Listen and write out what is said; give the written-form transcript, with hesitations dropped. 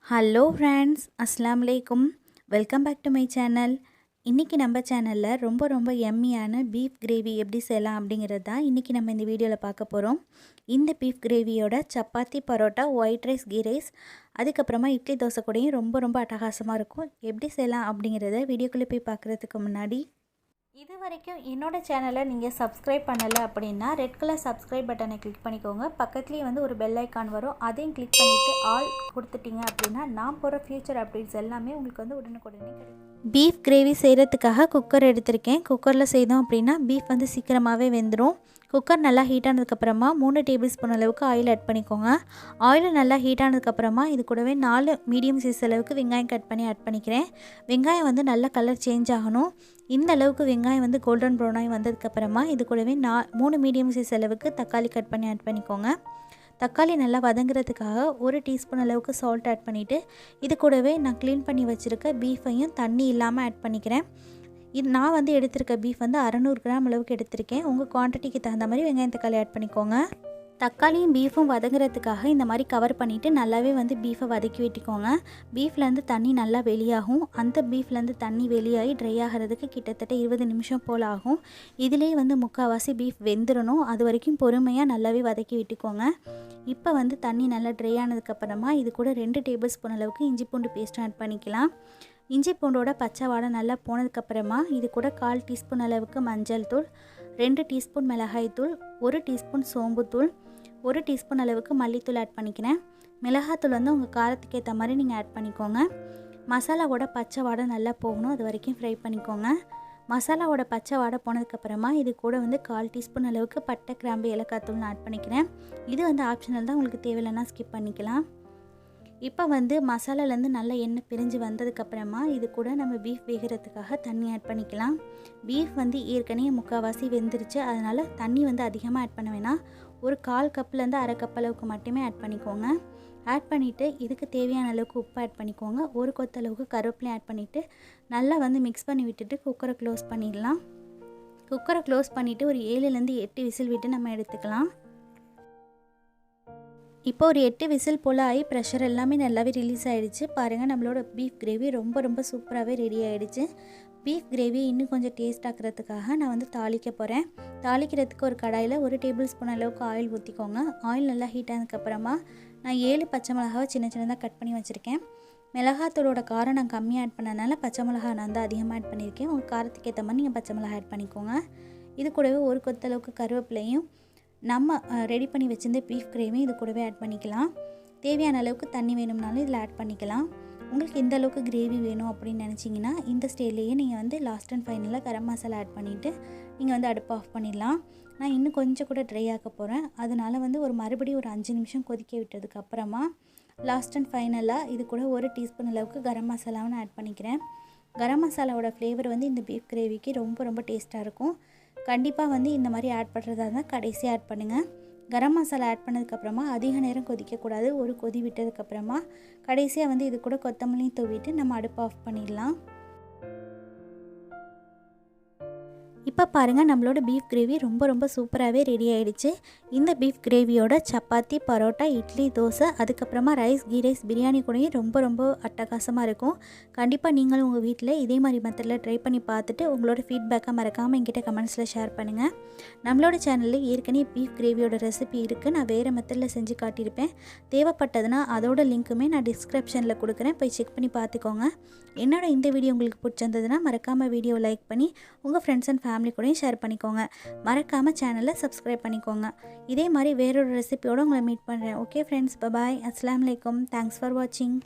Hello friends, அஸ்ஸலாமு அலைக்கும். Welcome back to my channel. இன்றைக்கி நம்ம சேனலில் ரொம்ப எம்மியான பீஃப் கிரேவி எப்படி செய்யலாம் அப்படிங்கிறது தான் இன்றைக்கி நம்ம இந்த வீடியோவில் பார்க்க போகிறோம். இந்த பீஃப் கிரேவியோட chapati, parotta, white rice, ghee rice, அதுக்கப்புறமா இட்லி தோசை கூடயும் ரொம்ப அட்டகாசமாக இருக்கும். எப்படி செய்யலாம் அப்படிங்கிறத வீடியோக்குள்ளே போய் பார்க்குறதுக்கு முன்னாடி இது வரைக்கும் என்னோட சேனலை நீங்கள் சப்ஸ்கிரைப் பண்ணலை அப்படின்னா ரெட் கலர் சப்ஸ்கிரைப் பட்டனை கிளிக் பண்ணிக்கோங்க. பக்கத்துலேயே வந்து ஒரு பெல் ஐக்கான் வரும், அதையும் கிளிக் பண்ணிவிட்டு ஆல் கொடுத்துட்டிங்க அப்படின்னா நான் போகிற ஃபியூச்சர் அப்டேட்ஸ் எல்லாமே உங்களுக்கு வந்து உடனுக்குடனே கிடைக்கும். பீஃப் கிரேவி செய்கிறதுக்காக குக்கர் எடுத்திருக்கேன். குக்கரில் செய்தோம் அப்படின்னா பீஃப் வந்து சீக்கிரமாகவே வெந்துடும். குக்கர் நல்லா ஹீட் ஆனதுக்கப்புறமா 3 டேபிள் ஸ்பூன் அளவுக்கு ஆயில் ஆட் பண்ணிக்கோங்க. ஆயில் நல்லா ஹீட் ஆனதுக்கப்புறமா இது கூடவே 4 மீடியம் சைஸ் அளவுக்கு வெங்காயம் கட் பண்ணி ஆட் பண்ணிக்கிறேன். வெங்காயம் வந்து நல்ல கலர் சேஞ்ச் ஆகணும். இந்த அளவுக்கு வெங்காயம் வந்து கோல்டன் ப்ரௌனாகி வந்ததுக்கப்புறமா இது கூடவே 3 மீடியம் சைஸ் அளவுக்கு தக்காளி கட் பண்ணி ஆட் பண்ணிக்கோங்க. தக்காளி நல்லா வதங்குறதுக்காக 1 டீஸ்பூன் அளவுக்கு சால்ட் ஆட் பண்ணிவிட்டு இது கூடவே நான் க்ளீன் பண்ணி வச்சுருக்க பீஃபையும் தண்ணி இல்லாமல் ஆட் பண்ணிக்கிறேன். இது நான் வந்து எடுத்திருக்க பீஃப் வந்து 600 கிராம் அளவுக்கு எடுத்திருக்கேன். உங்கள் குவான்டிட்டிக்கு தகுந்த மாதிரி வெங்காயம் தக்காளி ஆட் பண்ணிக்கோங்க. தக்காளியும் பீஃபும் வதங்குறதுக்காக இந்த மாதிரி கவர் பண்ணிவிட்டு நல்லாவே வந்து பீஃபை வதக்கி விட்டுக்கோங்க. பீஃப்லேருந்து தண்ணி நல்லா வெளியாகும். அந்த பீஃப்லேருந்து தண்ணி வெளியாகி ட்ரை ஆகிறதுக்கு கிட்டத்தட்ட 20 நிமிஷம் போல் ஆகும். இதிலே வந்து முக்கால்வாசி பீஃப் வெந்துடணும். அது வரைக்கும் பொறுமையாக நல்லாவே வதக்கி விட்டுக்கோங்க. இப்போ வந்து தண்ணி நல்லா ட்ரை ஆனதுக்கப்புறமா இது கூட 2 டேபிள் ஸ்பூன் அளவுக்கு இஞ்சி பூண்டு பேஸ்ட் ஆட் பண்ணிக்கலாம். இஞ்சி பூண்டோட பச்சை வாடை நல்லா போனதுக்கப்புறமா இது கூட 1/4 டீஸ்பூன் அளவுக்கு மஞ்சள் தூள், 2 டீஸ்பூன் மிளகாய் தூள், 1 டீஸ்பூன் சோம்புத்தூள், 1 டீஸ்பூன் அளவுக்கு மல்லித்தூள் ஆட் பண்ணிக்கிறேன். மிளகாத்தூள் வந்து உங்கள் காரத்துக்கு ஏற்ற மாதிரி நீங்கள் ஆட் பண்ணிக்கோங்க. மசாலாவோட பச்சை வாடை நல்லா போகணும், அது வரைக்கும் ஃப்ரை பண்ணிக்கோங்க. மசாலாவோட பச்சை வாடை போனதுக்கப்புறமா இது கூட வந்து 1/4 டீஸ்பூன் அளவுக்கு பட்டை, கிராம்பு, ஏலக்காய் தூள் ஆட் பண்ணிக்கிறேன். இது வந்து ஆப்ஷனல் தான், உங்களுக்கு தேவையில்லைன்னா ஸ்கிப் பண்ணிக்கலாம். இப்போ வந்து மசாலாலேருந்து நல்லா எண்ணெய் பிரிஞ்சு வந்ததுக்கப்புறமா இது கூட நம்ம பீஃப் வேகிறதுக்காக தண்ணி ஆட் பண்ணிக்கலாம். பீஃப் வந்து ஏற்கனவே முக்கால்வாசி வெந்துருச்சு, அதனால் தண்ணி வந்து அதிகமாக ஆட் பண்ண வேணாம். ஒரு 1/4 கப்லேருந்து 1/2 கப் அளவுக்கு மட்டுமே ஆட் பண்ணிக்கோங்க. ஆட் பண்ணிவிட்டு இதுக்கு தேவையான அளவுக்கு உப்பு ஆட் பண்ணிக்கோங்க. ஒரு கொத்த அளவுக்கு கருவேப்பிலையும் ஆட் பண்ணிவிட்டு நல்லா வந்து மிக்ஸ் பண்ணி விட்டுட்டு குக்கரை க்ளோஸ் பண்ணிடலாம். குக்கரை க்ளோஸ் பண்ணிவிட்டு ஒரு 7லேருந்து 8 விசில் விட்டு நம்ம எடுத்துக்கலாம். இப்போ ஒரு 8 விசில் போல் ஆகி ப்ரெஷர் எல்லாமே நல்லாவே ரிலீஸ் ஆகிடுச்சு. பாருங்கள், நம்மளோட பீஃப் கிரேவி ரொம்ப சூப்பராகவே ரெடி ஆகிடுச்சு. பீஃப் கிரேவி இன்னும் கொஞ்சம் டேஸ்ட் ஆக்கிறதுக்காக நான் வந்து தாளிக்க போகிறேன். தாளிக்கிறதுக்கு ஒரு கடாயில் 1 டேபிள் ஸ்பூன் அளவுக்கு ஆயில் ஊற்றிக்கோங்க. ஆயில் நல்லா ஹீட் ஆனதுக்கப்புறமா நான் 7 பச்சை மிளகாவை சின்னதாக கட் பண்ணி வச்சுருக்கேன். மிளகாத்தூளோட காரம் நான் கம்மியாக ஆட் பண்ணனால பச்சை மிளகா நான் வந்து அதிகமாக ஆட் பண்ணியிருக்கேன். உங்கள் காரத்துக்கு ஏற்ற மாதிரி நீங்கள் பச்சை மிளகா ஆட் பண்ணிக்கோங்க. இது கூடவே ஒரு கொத்தளவுக்கு கருவேப்பிலையும் நம்ம ரெடி பண்ணி வச்சுருந்த பீஃப் கிரேவி இது கூடவே ஆட் பண்ணிக்கலாம். தேவையான அளவுக்கு தண்ணி வேணும்னாலும் இதில் ஆட் பண்ணிக்கலாம். உங்களுக்கு எந்த அளவுக்கு கிரேவி வேணும் அப்படின்னு நினச்சிங்கன்னா இந்த ஸ்டேஜ்லேயே நீங்கள் வந்து லாஸ்ட் அண்ட் ஃபைனலாக கரம் மசாலா ஆட் பண்ணிவிட்டு நீங்கள் வந்து அடுப்பு ஆஃப் பண்ணிடலாம். நான் இன்னும் கொஞ்சம் கூட ட்ரை ஆக்க போகிறேன். அதனால் வந்து மறுபடியும் ஒரு 5 நிமிஷம் கொதிக்க விட்டதுக்கப்புறமா லாஸ்ட் அண்ட் ஃபைனலாக இது கூட 1 டீஸ்பூன் அளவுக்கு கரம் மசாலாவும் ஆட் பண்ணிக்கிறேன். கரம் மசாலாவோட ஃப்ளேவர் வந்து இந்த பீஃப் கிரேவிக்கு ரொம்ப டேஸ்ட்டாக இருக்கும். கண்டிப்பாக வந்து இந்த மாதிரி ஆட் பண்ணுறதா இருந்தால் கடைசியாக ஆட் பண்ணுங்கள். கரம் மசாலா ஆட் பண்ணதுக்கப்புறமா அதிக நேரம் கொதிக்கக்கூடாது. ஒரு கொதி விட்டதுக்கப்புறமா கடைசியாக வந்து இது கூட கொத்தமல்லியும் தூவிட்டு நம்ம அடுப்பு ஆஃப் பண்ணிடலாம். இப்போ பாருங்கள், நம்மளோட பீஃப் கிரேவி ரொம்ப சூப்பராகவே ரெடி ஆகிடுச்சு. இந்த பீஃப் கிரேவியோட சப்பாத்தி, பரோட்டா, இட்லி, தோசை, அதுக்கப்புறமா ரைஸ், கீ ரைஸ், பிரியாணி கூடயும் ரொம்ப அட்டகாசமாக இருக்கும். கண்டிப்பாக நீங்களும் உங்கள் வீட்டில் இதே மாதிரி மெத்தடில் ட்ரை பண்ணி பார்த்துட்டு உங்களோட ஃபீட்பேக்கை மறக்காமல் என்கிட்ட கமெண்ட்ஸில் ஷேர் பண்ணுங்கள். நம்மளோட சேனலில் ஏற்கனவே பீஃப் கிரேவியோட ரெசிபி இருக்குது. நான் வேறு மெத்தடில் செஞ்சு காட்டியிருப்பேன். தேவைப்பட்டதுன்னா அதோட லிங்க்குமே நான் டிஸ்கிரிப்ஷனில் கொடுக்குறேன், போய் செக் பண்ணி பார்த்துக்கோங்க. என்னோட இந்த வீடியோ உங்களுக்கு பிடிச்சிருந்ததுன்னா மறக்காமல் வீடியோ லைக் பண்ணி உங்கள் ஃப்ரெண்ட்ஸ் அண்ட் ஃபேமிலி கூடயும் ஷேர் பண்ணிக்கோங்க. மறக்காமல் சேனலை சப்ஸ்கிரைப் பண்ணிக்கோங்க. இதே மாதிரி வேறொரு ரெசிபியோடு உங்களை மீட் பண்ணுறேன். ஓகே ஃப்ரெண்ட்ஸ், பாய். அஸ்ஸலாமு அலைக்கும். தேங்க்ஸ் ஃபார் வாட்சிங்.